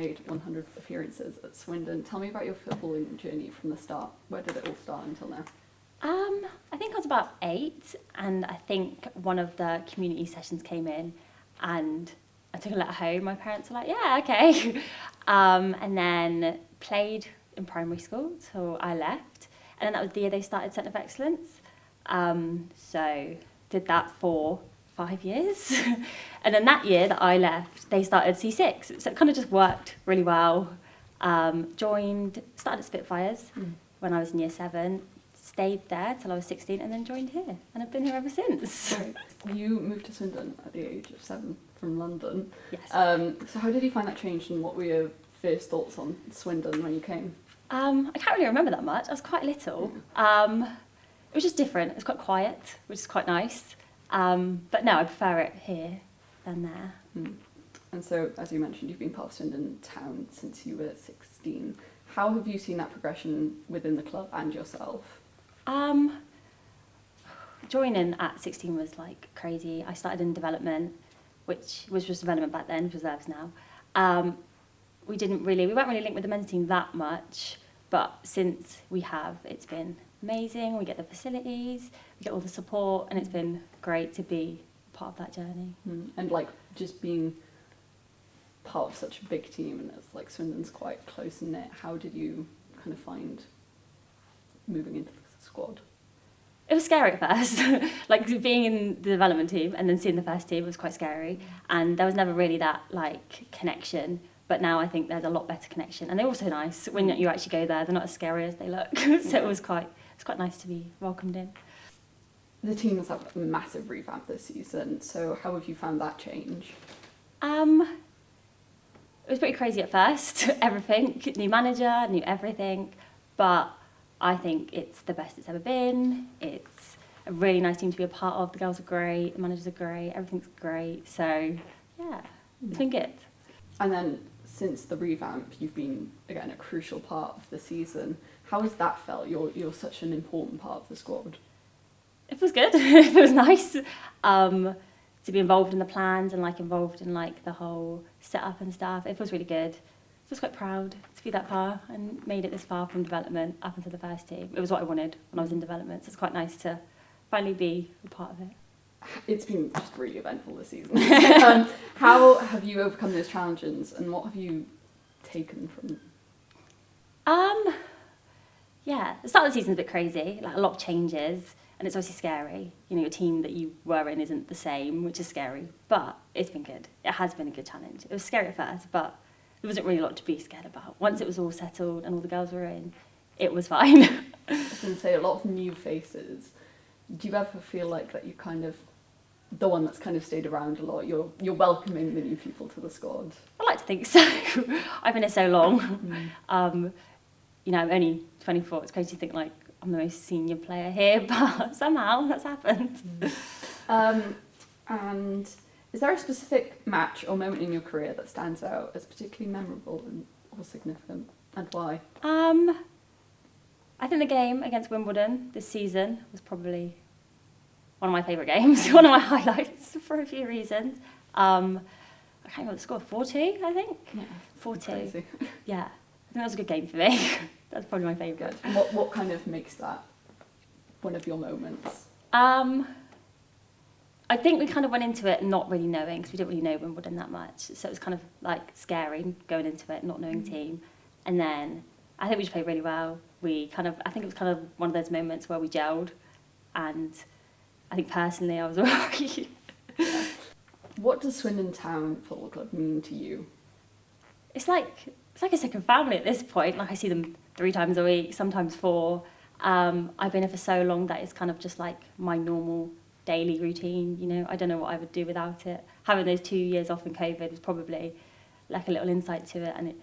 made 100 appearances at Swindon. Tell me about your footballing journey from the start. Where did it all start until now? I think I was about 8, and I think one of the community sessions came in, and I took a letter home. My parents were like, "Yeah, okay," and then played in primary school till I left, and then that was the year they started Centre of Excellence. So did that for 5 years, and then that year that I left, they started C6. So it kind of just worked really well. Started at Spitfires when I was in year 7. Stayed there till I was 16 and then joined here, and I've been here ever since. Right. You moved to Swindon at the age of 7 from London. Yes. So how did you find that change, and what were your first thoughts on Swindon when you came? I can't really remember that much. I was quite little. It was just different. It was quite quiet, which is quite nice. But no, I prefer it here than there. And so, as you mentioned, you've been part of Swindon Town since you were 16. How have you seen that progression within the club and yourself? Joining at 16 was like crazy. I started in development, which was just development back then, reserves now. We weren't really linked with the men's team that much, but since we have, it's been amazing. We get the facilities, we get all the support, and it's been great to be part of that journey. And like just being part of such a big team, and it's like Swindon's quite close knit. How did you kind of find moving into the squad? It was scary at first, like being in the development team and then seeing the first team was quite scary, and there was never really that like connection. But now I think there's a lot better connection, and they're also nice when you actually go there. They're not as scary as they look, so it was quite nice to be welcomed in. The team has had a massive revamp this season, so how have you found that change? It was pretty crazy at first, everything, new manager, new everything, but I think it's the best it's ever been. It's a really nice team to be a part of. The girls are great, the managers are great, everything's great, so yeah, it's been good. And then since the revamp, you've been, again, a crucial part of the season. How has that felt? You're such an important part of the squad. It was good. It was nice to be involved in the plans and like involved in like the whole setup and stuff. It was really good. I was quite proud to be that far and made it this far from development up into the first team. It was what I wanted when I was in development, so it's quite nice to finally be a part of it. It's been just really eventful this season. How have you overcome those challenges, and what have you taken from them? Yeah, the start of the season's a bit crazy, like a lot of changes, and it's obviously scary. You know, your team that you were in isn't the same, which is scary, but it's been good. It has been a good challenge. It was scary at first, but there wasn't really a lot to be scared about. Once it was all settled and all the girls were in, it was fine. I was going to say, a lot of new faces. Do you ever feel like that you kind of, the one that's kind of stayed around a lot, you're welcoming the new people to the squad? I like to think so. I've been here so long. You know, I'm only 24. It's crazy to think like I'm the most senior player here, but somehow that's happened. And is there a specific match or moment in your career that stands out as particularly memorable or significant, and why? I think the game against Wimbledon this season was probably one of my favourite games, one of my highlights for a few reasons. I can't remember the score, 4-2, I think? Yeah, 4-2. crazy. Yeah, I think that was a good game for me. That's probably my favourite. Good. And what kind of makes that one of your moments? I think we kind of went into it not really knowing, because we didn't really know Wimbledon that much. So it was kind of like scary going into it, not knowing team. And then I think we just played really well. I think it was kind of one of those moments where we gelled, and I think personally I was alright. What does Swindon Town Football Club mean to you? It's like a second family at this point. Like I see them 3 times a week, sometimes 4. I've been here for so long that it's kind of just like my normal daily routine, you know. I don't know what I would do without it. Having those 2 years off in COVID was probably like a little insight to it, and it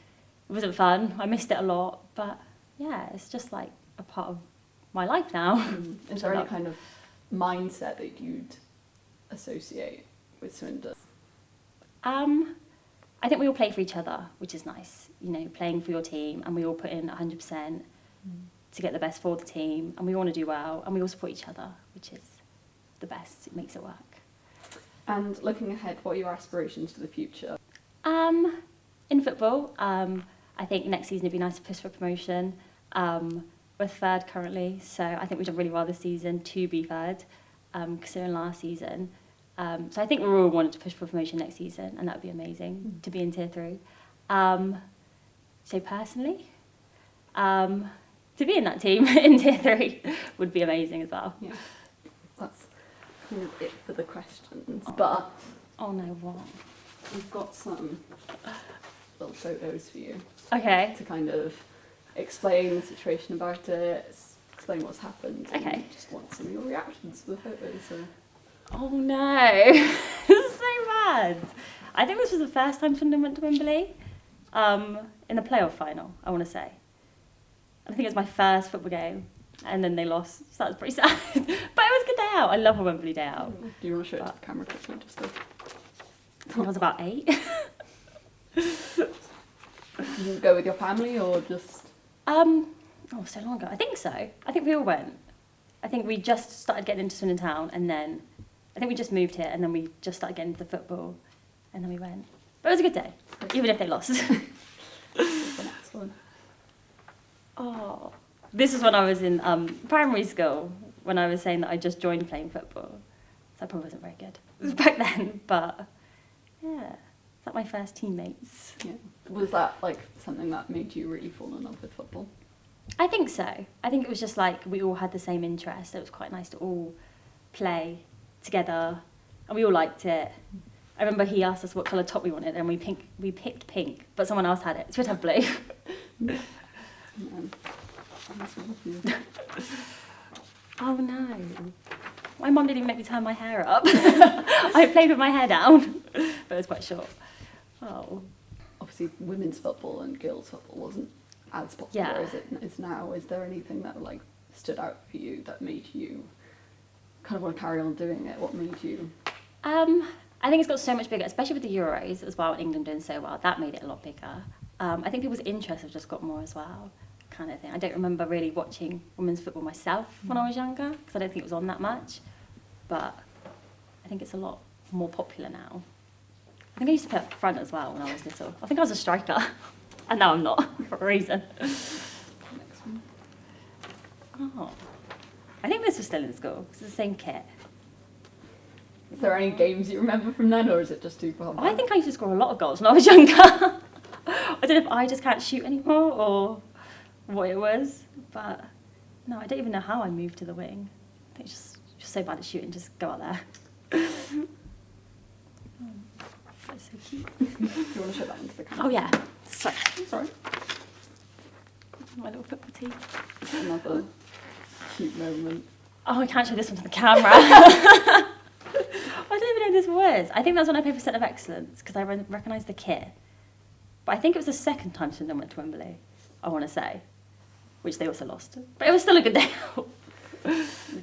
wasn't fun. I missed it a lot, but yeah, it's just like a part of my life now. Is there any kind of mindset that you'd associate with Swindon? I think we all play for each other, which is nice, you know, playing for your team, and we all put in 100% to get the best for the team, and we want to do well, and we all support each other, which is the best. It makes it work. And looking ahead, what are your aspirations for the future? in football. I think next season it'd be nice to push for promotion. We're third currently, so I think we've done really well this season to be third, considering last season. So I think we're all wanting to push for promotion next season, and that would be amazing to be in Tier 3. So personally, to be in that team in Tier 3 would be amazing as well. Yeah, that's kind of it for the questions. But oh no, what? we've got some little photos for you Okay. to kind of explain the situation about it, explain what's happened. And Okay. just want some of your reactions to the photos. So. Oh no, this is so bad. I think this was the first time Swindon went to Wembley, in the playoff final, I want to say. I think it was my first football game, and then they lost, so that was pretty sad. But it was a good day out. I love a Wembley day out. Do you want to show it to the camera quickly? Just to... I was about 8. Did you go with your family or just... Oh, so long ago. I think so. I think we all went. I think we just started getting into Swindon Town, and then I think we just moved here, and then we just started getting into the football, and then we went. But it was a good day, even if they lost. the next one? Oh, this is when I was in primary school, when I was saying that I just joined playing football. So I probably wasn't very good. It was back then, but yeah, it's like my first teammates. Yeah. Was that like something that made you really fall in love with football? I think so. I think it was just like we all had the same interest. It was quite nice to all play together, and we all liked it. I remember he asked us what colour top we wanted, and we picked pink, but someone else had it, so we'd have blue. Oh no. My mum didn't even make me turn my hair up. I played with my hair down, but it was quite short. Oh. Obviously, women's football and girls' football wasn't as popular as it is now. Is there anything that like stood out for you that made you kind of want to carry on doing it? What made you? I think it's got so much bigger, especially with the Euros as well, England doing so well. That made it a lot bigger. I think people's interests have just got more as well, kind of thing. I don't remember really watching women's football myself when I was younger, because I don't think it was on that much. But I think it's a lot more popular now. I think I used to play up front as well when I was little. I think I was a striker, and now I'm not, for a reason. Next one. Oh, I think this was still in school. It's the same kit. Is there any games you remember from then, or is it just too far back? I think I used to score a lot of goals when I was younger. I don't know if I just can't shoot anymore or what it was, but no, I don't even know how I moved to the wing. I think it's just so bad at shooting, just go out there. That's so cute. Do you want to show that into the camera? Oh yeah, sorry. Sorry. My little football team. Another cute moment. Oh, I can't show this one to the camera. I don't even know who this was. I think that's when I played for Centre of Excellence, because I recognised the kit. But I think it was the second time Swindon went to Wembley, I want to say, which they also lost. But it was still a good day out.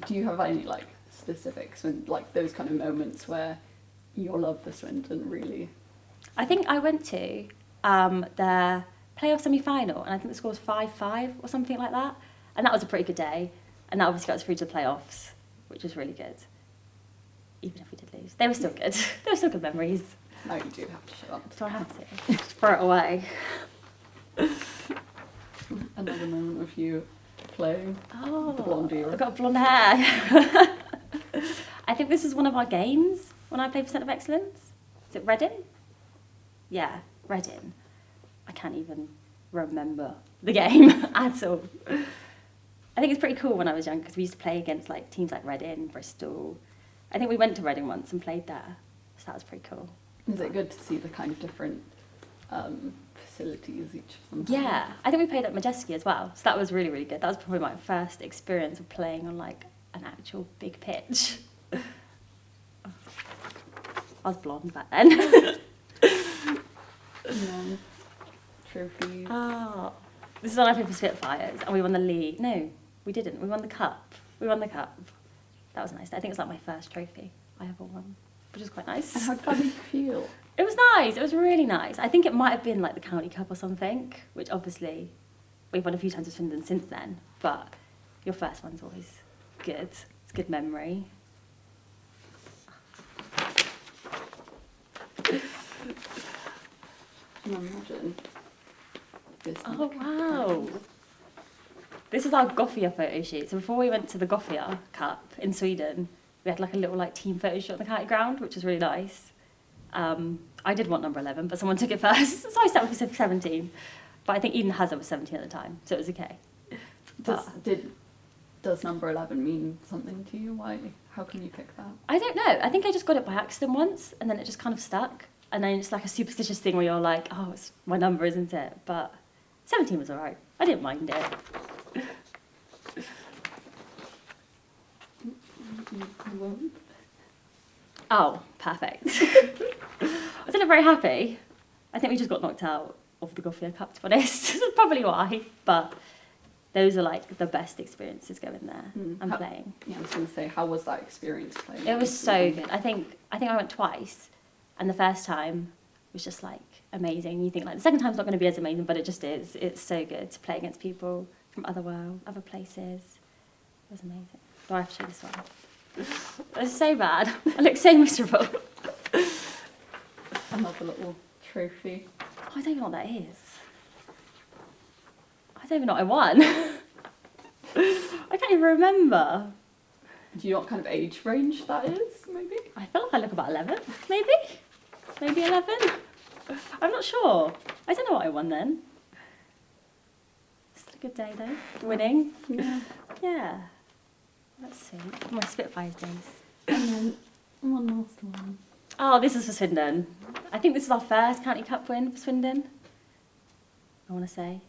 Do you have any like specifics when like those kind of moments where your love for Swindon really? I think I went to their playoff semi-final, and I think the score was 5-5 or something like that. And that was a pretty good day. And that obviously got us through to the playoffs, which was really good. Even if we did lose. They were still good. They were still good memories. No, you do have to show up. Do I have to? Just throw it away. Another moment of you playing Oh, the blonde era. I've got blonde hair. I think this is one of our games when I played for Centre of Excellence. Is it Reading? Yeah, Reading. I can't even remember the game at all. I think it's pretty cool when I was young, because we used to play against like teams like Reading, Bristol. I think we went to Reading once and played there, so that was pretty cool. Is it good to see the kind of different facilities each of them? Yeah, I think we played at Majeski as well, so that was really, really good. That was probably my first experience of playing on like an actual big pitch. I was blonde back then. Yeah. Trophies. Oh, this is when I played for Spitfires, and we won the league. No, we didn't. We won the cup. That was nice. I think it was like my first trophy I ever won, which was quite nice. And how did that make you feel? It was nice. It was really nice. I think it might have been like the County Cup or something, which obviously we've won a few times with Swindon since then. But your first one's always good. It's a good memory. can imagine this. Oh, wow. This is our Gothia photo shoot. So before we went to the Gothia Cup in Sweden, we had like a little like team photo shoot on the county ground, which was really nice. I did want number 11, but someone took it first. So I sat with 17. But I think Eden Hazard was 17 at the time, so it was okay. Does number 11 mean something to you? Why? How can you pick that? I don't know. I think I just got it by accident once, and then it just kind of stuck. And then it's like a superstitious thing where you're like, oh, it's my number, isn't it? But 17 was all right. I didn't mind it. Oh, perfect. I wasn't very happy. I think we just got knocked out of the Gothia Cup, to be honest. That's probably why. But those are like the best experiences going there and playing. Yeah, I was going to say, how was that experience playing? It was so good. I think I went twice, and the first time was just like amazing. You think like the second time's not going to be as amazing, but it just is. It's so good to play against people from other places. It was amazing. Do I have to show this one? It was so bad. I look so miserable. Another little trophy. Oh, I don't even know what that is. I don't even know what I won. I can't even remember. Do you know what kind of age range that is, maybe? I feel like I look about 11, maybe? Maybe 11? I'm not sure. I don't know what I won then. It's a good day though. Winning. Yeah. Yeah. Let's see. My Spitfires days. And then one last one. Oh, this is for Swindon. I think this is our first county cup win for Swindon. I want to say.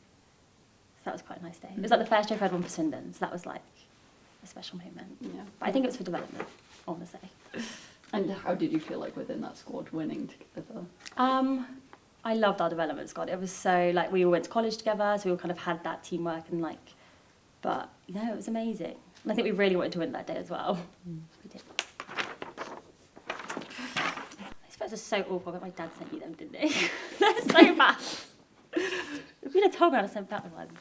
So that was quite a nice day. It was like the first trophy I'd won for Swindon, so that was like a special moment. Yeah. But I think it was for development, I want to say. And how did you feel like within that squad winning together? I loved our development squad. It was so, like, we all went to college together, so we all kind of had that teamwork and, like, but, you know, it was amazing. And I think we really wanted to win that day as well. We did. These photos are so awful, but my dad sent you them, didn't he? They're so bad. If you'd have told me, I'd have sent back the ones.